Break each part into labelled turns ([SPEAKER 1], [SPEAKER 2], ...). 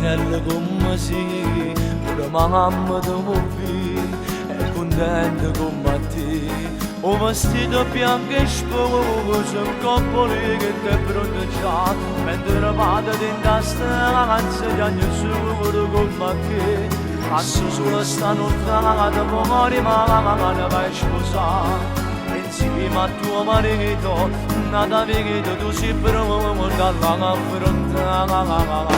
[SPEAKER 1] bella come si, pure mamma ti muovi, è contenta come te. O vestito bianco e sposo, un coppolo che ti è proteggiato, mentre vado in stanza di ogni solo come te. Passo sulla stanottata, muori ma ne vai sposare. Insieme a tuo marito, nata vedo tu sei pronta all'affrontare.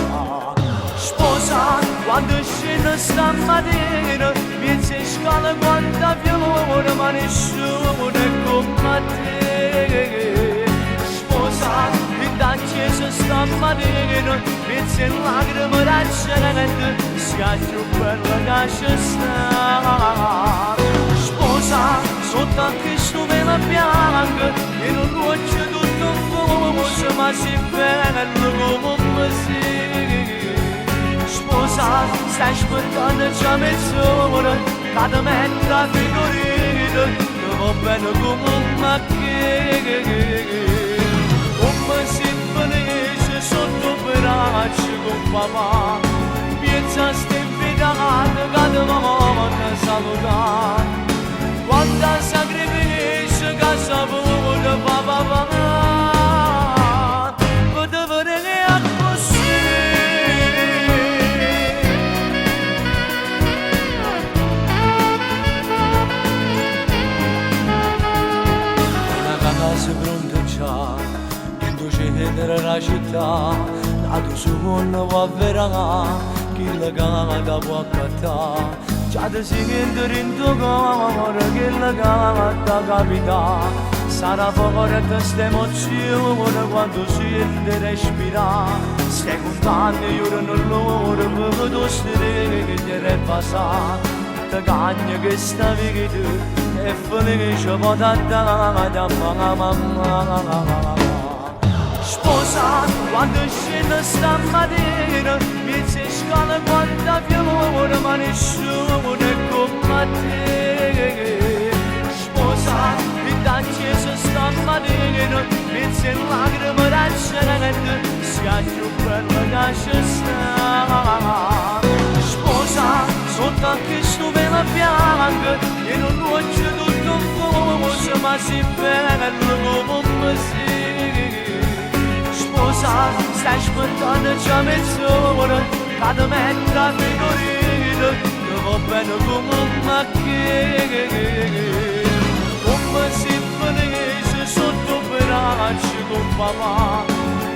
[SPEAKER 1] Sposa, quando scende stamattina, mi si scala quanta fiore, ma nessuno è come te. Sposa, in da chiesa stamattina, mi si lacrime d'accende, sia più bella che ci sta. Sposa, sotto a questo velo bianco, in un luce tutto fumoso, ma si bello come sei. Sposa, stai aspettando già mezz'ora, cada metta figurita, che va bene come una che. Come si finisce sotto braccio con papà, piazza stempidata, cada volta salutare. Quanta sacrificio che s'ha avuto papà, potevo vedere così. Casa pronta già, quando scendere la città, la tua suona va a verrà, chi la canta può accattare. Già ti si entra in tuo cuore, chi la canta capita. Sarà fuori questa emozione quando senti respirare. Stai contando io non loro, per tu stai che ti è passato. Ti cagna che sta vita. E felice potata mamma. Sposa, quando scende stamattina, mi si scala quanta fiore, ma nessuno è come te. Sposa, in da chiesa stamattina, mi si lacrime d'accende, sia più bella che ci sta. Sposa, sotto a questo velo bianco, in un luce tutto fumoso, ma si bello come sei. Sposa, stai aspettando già mezz'ora, cada metta figurita, che va bene come una che. Come si finisce sotto braccio con papà,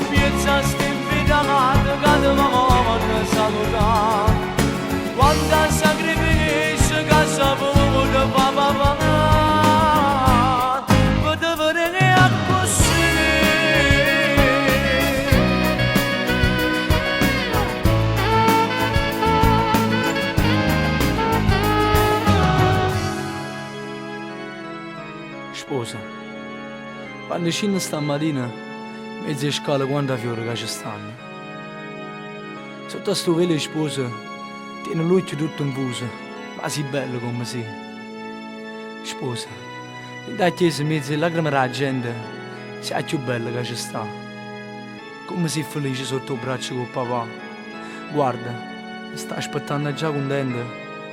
[SPEAKER 1] piazza stempidata, cada volta salutare. Quanta sacrificio che s'ha avuto papà, potevo vedere così. Sposa, quando scendo stamattina, mezzo scala quanta fiore che ci stanno. Sotto a sto velo sposa, tiene l'occhio tutto infuso, ma si bello come sei. Sposa, da chiesa in mezzo alle lacrime della gente, sei più bella che ci sta. Come sei felice sotto il braccio con papà. Guarda, mi sta aspettando già contenta,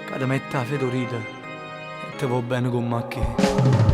[SPEAKER 1] che ti metta la fedorita e ti va bene con me che.